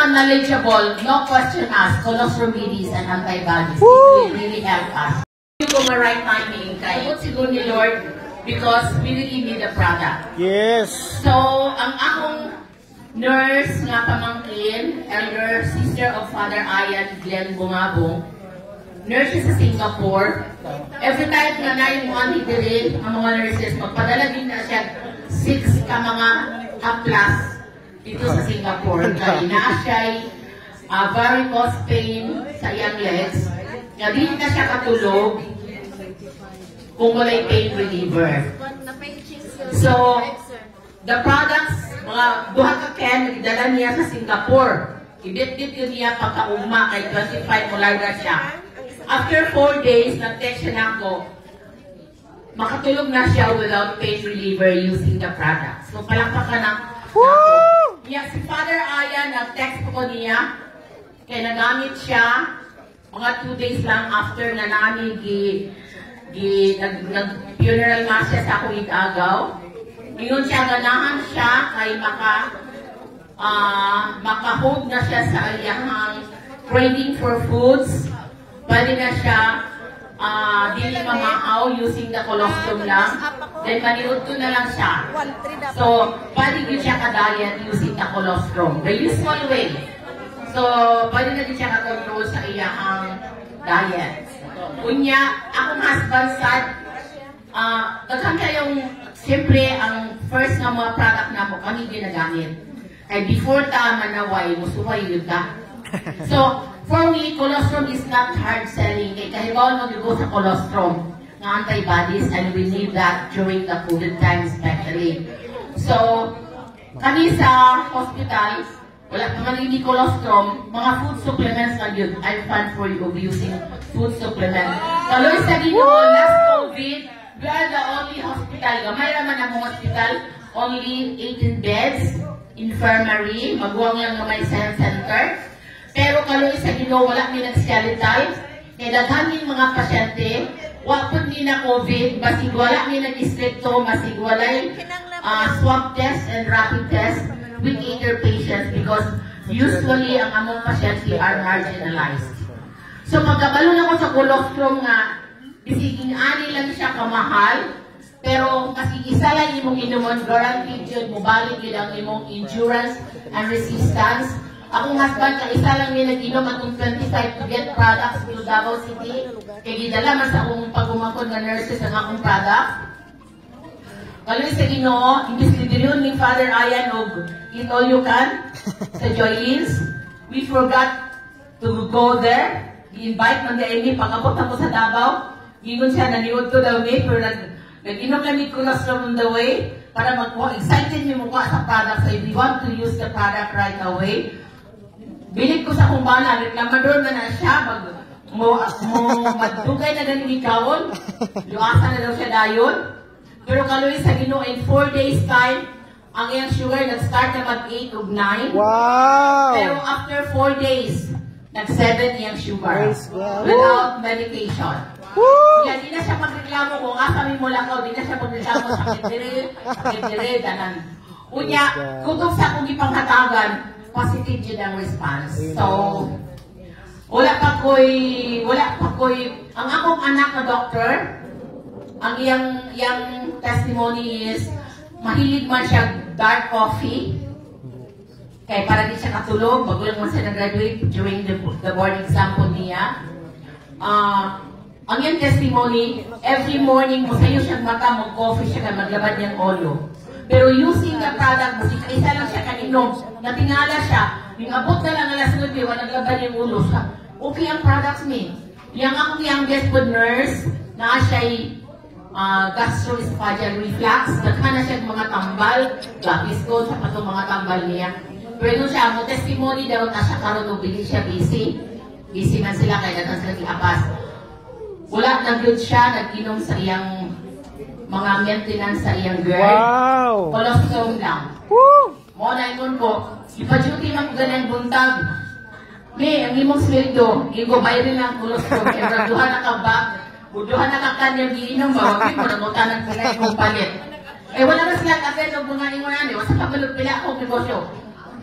mga knowledgeable, no question asked, colostrum BDs and antibodies. It will really help us. You go my right timing, kaya siguro ni Lord, because we really need the product. Yes. So, ang akong nurse nga pamangkin, elder sister of Father Ayan Glenn Bungabong, nurse sa Singapore. Every time nga na yung mga nitirin, ang mga nurses, magpadala din na siya 6 ka mga plus dito sa Singapore. Kaya na siya'y varicose pain sa iyang legs. Nga din na siya katulog kung wala'y pain reliever. So, the products, mga duha ka ken, nagdala niya sa Singapore. Ibit-bit yun niya pagkauma kay 25 mula na siya. After 4 days, nag-text siya na ako, makatulog na siya without pain reliever using the product. So, palakpakan na ako. Yeah, si Father Aya, nag-text ko niya, kaya nagamit siya, mga 2 days lang after na namin nag-funeral mass siya sa akong igagaw. Ngayon siya, ganahan siya, kay maka-hold na siya sa iyang craving for foods. Pwede na siya dili mamaaw using the colostrum lang. Then maniud ko na lang siya. So, pwede din siya ka-diet using the colostrum. The usual way. So, pwede na din siya ka-control sa iyang diet. Unya, akong husband sad, daghan kayong, siyempre, ang first na mga product na mo, kami ginagamit. Kaya before ta manaway, musuway yun ka. So, for me, colostrum is not hard selling. Kahit ba mag-go sa colostrum ng antibodies, and we need that during the COVID time especially. So, kami sa hospital, wala naman hindi colostrum, mga food supplements na yun. I'm fan for you of using food supplements. Kaloy sa Ginoo, last COVID, we are the only hospital. Gamay naman ang hospital, only 18 beds, infirmary, magwang lang na may science center. Pero kaloy sa Ginoo, wala ni nag-skeletal. Kaya daghan yung mga pasyente, wapon ni na COVID, basig wala ni nag-istrikto, basig walay swab test and rapid test with either patients because usually ang among pasyente are marginalized. So magkabalo na ko sa colostrum nga, bisiging ani lang siya kamahal, pero kasi isa lang imong inuman, guaranteed yun, mubalik yun ang imong endurance and resistance. Akong husband, isa lang niya nag-inom atong 25 to get products to Davao City. Kaya gidala man sa akong pag-umakon na nurses ang akong product. Kaloy sa Ginoo, imbis dinyon ni Father Ayan og Eat All You Can sa Joyins. We forgot to go there. I-invite man na ini, pag-abot ako sa Davao. Gingon siya, naniwod ko daw ni, pero nag-inom kami colostrum on the way para magkuha. Excited niyo mukha sa product. So if you want to use the product right away, bilit ko sa kung bana, reklamador na na siya, madugay na ganing ikawon, luasa na daw siya dayon. Pero kaloy sa Ginoo, in 4 days time, ang iyang sugar nag-start na mag-8 o 9. Wow! Pero after 4 days, nag-7 iyang sugar. Without medication. Kaya di na siya magreklamo kung kami mula ko, di na siya magreklamo sa kitire, ganan. Unya, kung sa kong ipanghatagan, positive yun ang response. So, wala pa ko'y, ang akong anak na doctor, ang iyang testimony is, mahilig man siya dark coffee, kaya para di siya katulog, bago lang man siya nag-graduate during the board exam po niya. Ang iyang testimony, every morning, masayo siyang mata, mag-coffee siya, maglabad niyang olo. Pero using the product, isa lang siya kaninom, natingala siya, yung abot na lang alas 9, naglabad yung ulo siya. Okay ang products ni. Yang akong youngest food nurse, na siya'y gastroesophageal reflux, nagka na siya mga tambal, lapis ko sa patong mga tambal niya. Pero siya, mo testimony daw na siya karoon o bili siya busy. Busy man sila kaya natin sila iapas. Wala, nag-good siya, nag-inom sa iyang mga maintenance sa iyang girl. Wow! Colostrum lang. Woo! Mo na ingon ko, ipa-duty man ko ganyan buntag. May, ang imong sweldo, igo mayroon lang colostrum. Kaya duha na ka ba? Duha na ka kanyang giinom ba? Wag mo, nagutanan sila yung palit. Eh, wala na sila kasi nung mga ingon yan. Wasa kabalog pila akong negosyo.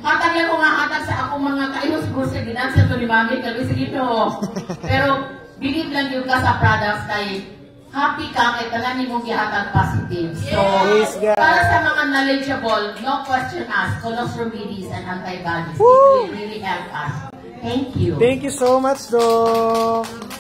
Hatag lang ko nga hatag sa akong mga kaihos-hos sa ginansa to ni Mami, kami sige no. Pero, believe lang yung ka sa products kay happy ka kay tanan mong gihatag positive. So, para sa mga knowledgeable, no question asked, colostrum remedies and antibodies. It will really help us. Thank you. Thank you so much, Doc.